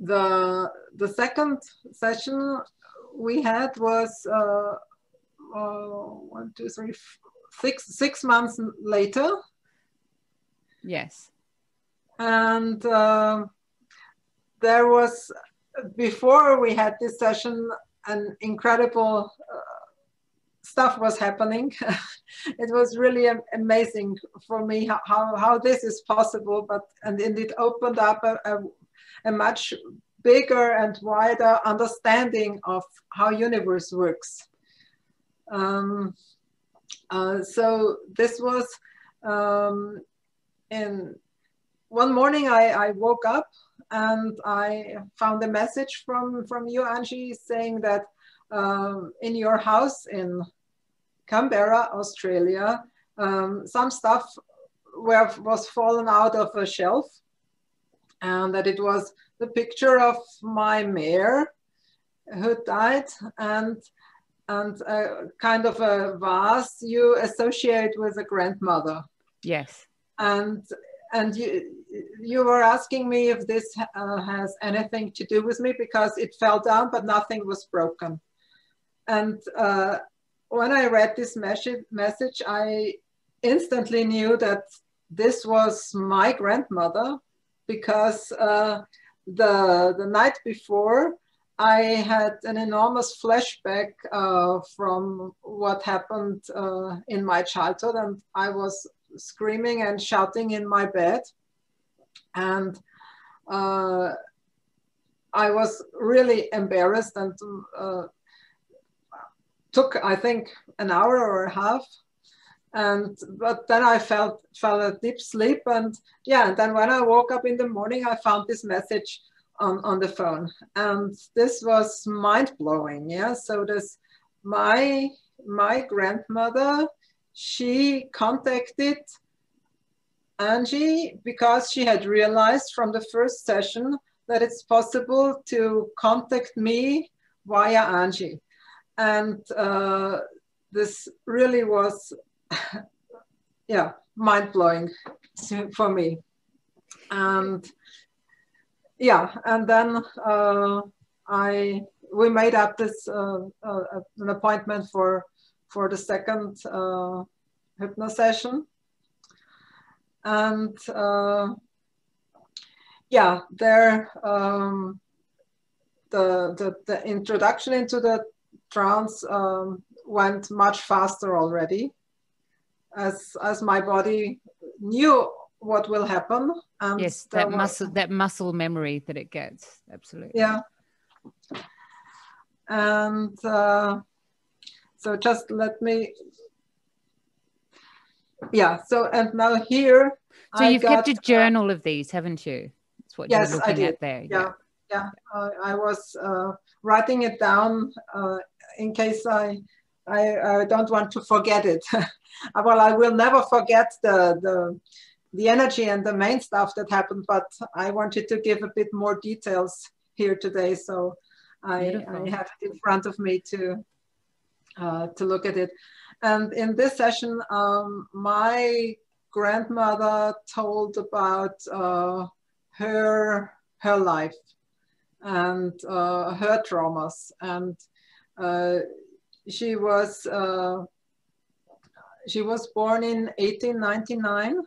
the second session we had was 1, 2, 3, 6 months later. Yes. And there was, before we had this session, an incredible stuff was happening. It was really amazing for me how this is possible, and it opened up a much bigger and wider understanding of how universe works. So this was in one morning I woke up and I found a message from you, Anjii, saying that in your house in Canberra, Australia, some stuff was fallen out of a shelf, and that it was the picture of my mare who died, and a kind of a vase you associate with a grandmother. Yes. And you were asking me if this has anything to do with me, because it fell down, but nothing was broken. And when I read this message, I instantly knew that this was my grandmother, because the night before I had an enormous flashback from what happened in my childhood, and I was screaming and shouting in my bed, and I was really embarrassed, and took, I think, an hour or a half, but then I fell a deep sleep, and yeah, and then when I woke up in the morning, I found this message on the phone, and this was mind-blowing. Yeah, so this my grandmother, she contacted Anjii because she had realized from the first session that it's possible to contact me via Anjii. And this really was, yeah, mind-blowing for me. And yeah, and then we made up this an appointment for the second hypno session. And yeah, there the introduction into the trance went much faster already, as my body knew what will happen. And yes, that muscle memory that it gets, absolutely. Yeah. And so just let me, yeah, so, and now here so you've kept a journal of these, haven't you? That's what yes, you're looking I did. at there. Yeah. I was writing it down in case I don't want to forget it. Well, I will never forget the energy and the main stuff that happened, but I wanted to give a bit more details here today, so I have it in front of me to look at it. And in this session, my grandmother told about her life and her traumas, and she was born in 1899,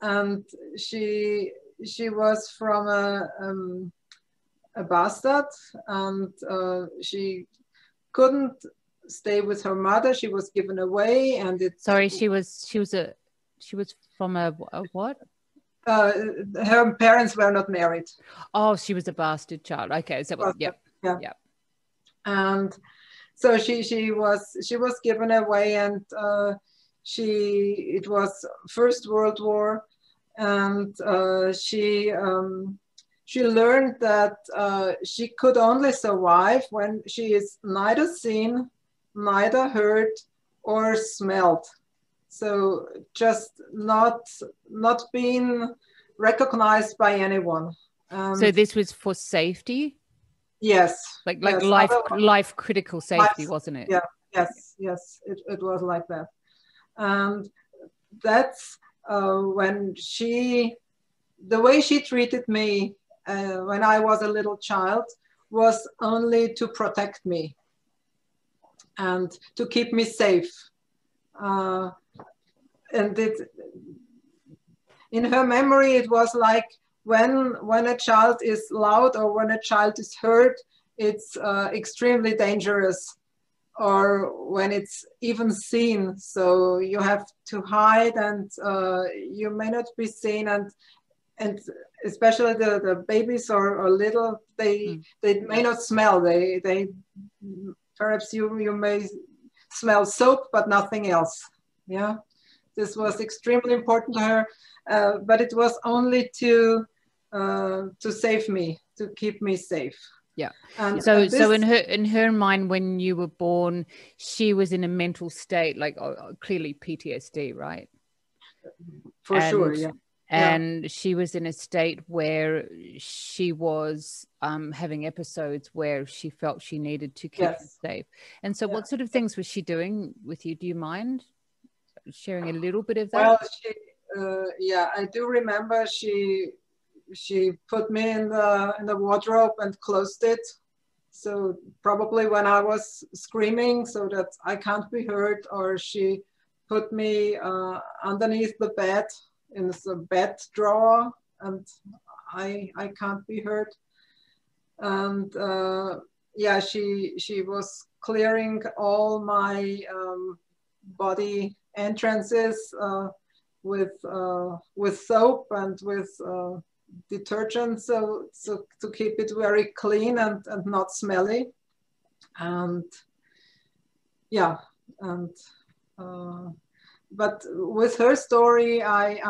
and she was from a bastard, and she couldn't stay with her mother. She was given away, and sorry, she was from a what? Her parents were not married. Oh, she was a bastard child. Okay, so yeah. And so she was given away, and it was First World War, and she learned that she could only survive when she is neither seen, neither heard, or smelled. So just not being recognized by anyone. So this was for safety? Yes. Like yes. life critical safety, wasn't it? Yeah. Yes. It was like that. And that's when the way she treated me when I was a little child was only to protect me and to keep me safe. And in her memory, it was like when a child is loud or when a child is hurt, it's extremely dangerous, or when it's even seen. So you have to hide, and you may not be seen, and especially the babies or little, they may not smell. They perhaps you may smell soap, but nothing else. Yeah, this was extremely important to her, but it was only to save me, to keep me safe. Yeah. And so this, in her mind, when you were born, she was in a mental state, like clearly PTSD, right? For sure, yeah. And she was in a state where she was having episodes where she felt she needed to keep you safe. And so what sort of things was she doing with you? Do you mind sharing a little bit of that? Well, I do remember she put me in the wardrobe and closed it. So probably when I was screaming so that I can't be heard, or she put me underneath the bed in the bed drawer, and I can't be heard. And she was clearing all my body entrances with soap and with detergent, so to keep it very clean and not smelly. And but with her story, I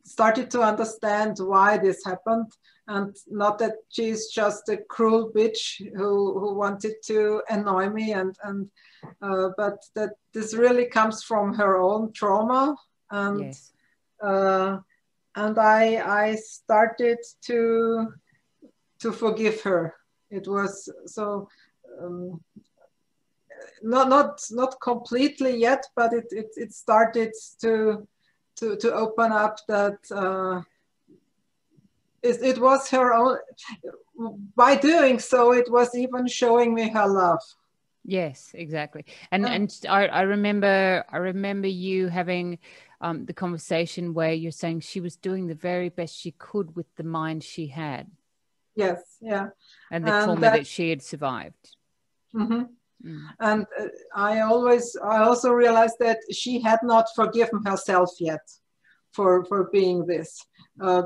started to understand why this happened, and not that she's just a cruel bitch who wanted to annoy me, but that this really comes from her own trauma. And and I started to forgive her. It was so not completely yet, but it started to open up that it was her own. By doing so, it was even showing me her love. Yes, exactly. And I remember you having the conversation where you're saying she was doing the very best she could with the mind she had. Yes, yeah. And the trauma that she had survived. Mm-hmm. And I also realized that she had not forgiven herself yet for being this,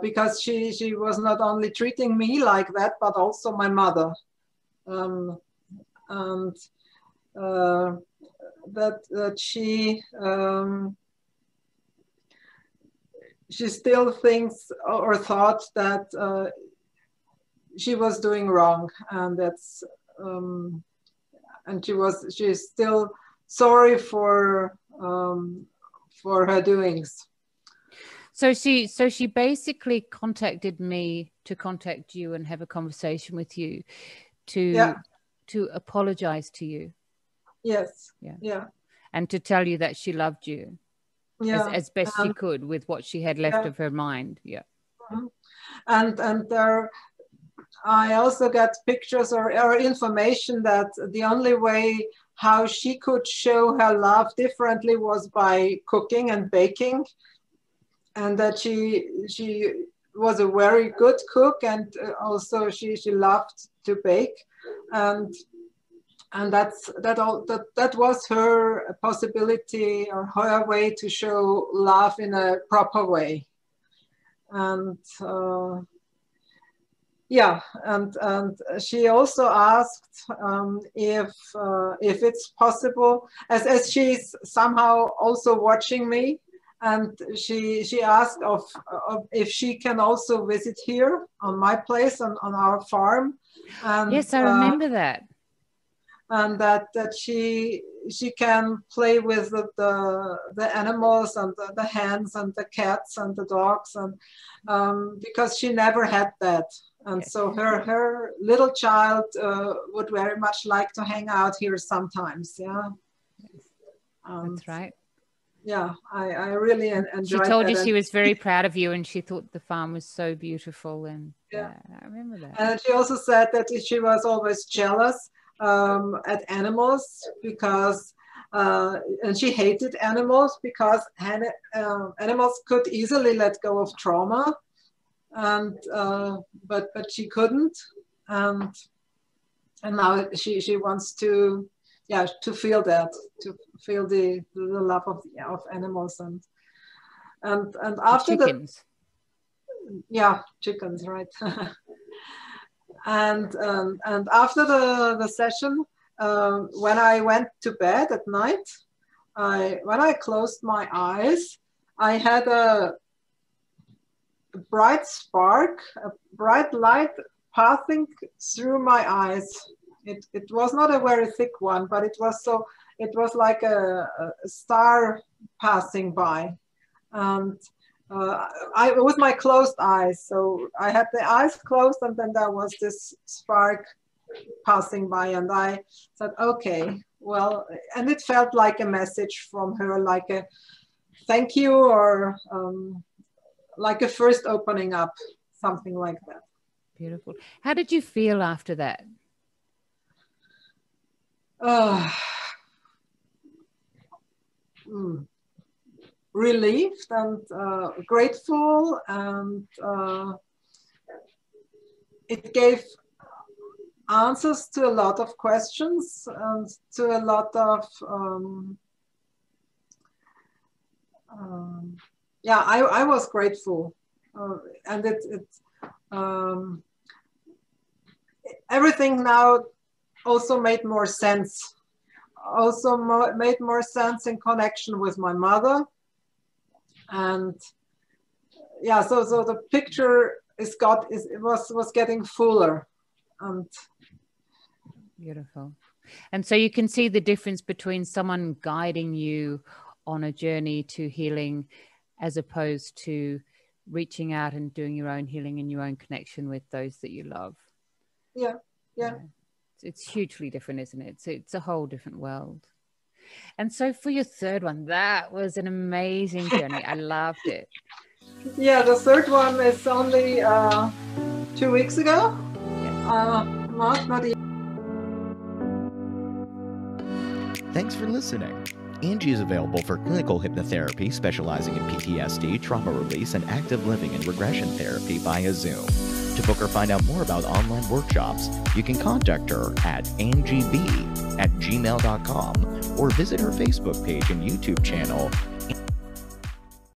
because she was not only treating me like that, but also my mother. And that she still thinks or thought that she was doing wrong, and that's and she's still sorry for her doings. So she basically contacted me to contact you and have a conversation with you to apologize to you. Yes. Yeah. And to tell you that she loved you. Yeah. As best she could with what she had left of her mind. Yeah. And there I also got pictures or information that the only way how she could show her love differently was by cooking and baking, and that she was a very good cook, and also she loved to bake, and that was her possibility or her way to show love in a proper way. And and she also asked if it's possible, as she's somehow also watching me, and she asked of if she can also visit here on my place on our farm. And yes, I remember that. And that she can play with the animals and the hens and the cats and the dogs, and because she never had that. And so her little child would very much like to hang out here sometimes. Yeah. That's right. yeah, I really enjoyed She told that. you she was very proud of you, and she thought the farm was so beautiful. And yeah, I remember that. and she also said that she was always jealous at animals because, and she hated animals because animals could easily let go of trauma, and but she couldn't, and now she wants to, yeah, to feel that, to feel the love of animals, and after chickens. yeah, chickens, right. And after the session, when I went to bed at night, when I closed my eyes, I had a bright spark, a bright light passing through my eyes. It was not a very thick one, but it was like a star passing by. And with my closed eyes, so I had the eyes closed, and then there was this spark passing by, and I said, okay, well, and it felt like a message from her, like a thank you, or like a first opening up, something like that. Beautiful. How did you feel after that? Relieved and grateful, and it gave answers to a lot of questions and to a lot of yeah, I was grateful, and everything now also made more sense. Also made more sense in connection with my mother, and yeah, so the picture was getting fuller. And beautiful. And so you can see the difference between someone guiding you on a journey to healing, as opposed to reaching out and doing your own healing and your own connection with those that you love. Yeah. It's hugely different, isn't it? It's a whole different world. And so for your third one, that was an amazing journey. I loved it. Yeah, the third one is only 2 weeks ago. Yes. Not even. Thanks for listening. Anjii is available for clinical hypnotherapy specializing in PTSD, trauma release, and active living and regression therapy via Zoom. To book or find out more about online workshops, you can contact her at anjiib@gmail.com or visit her Facebook page and YouTube channel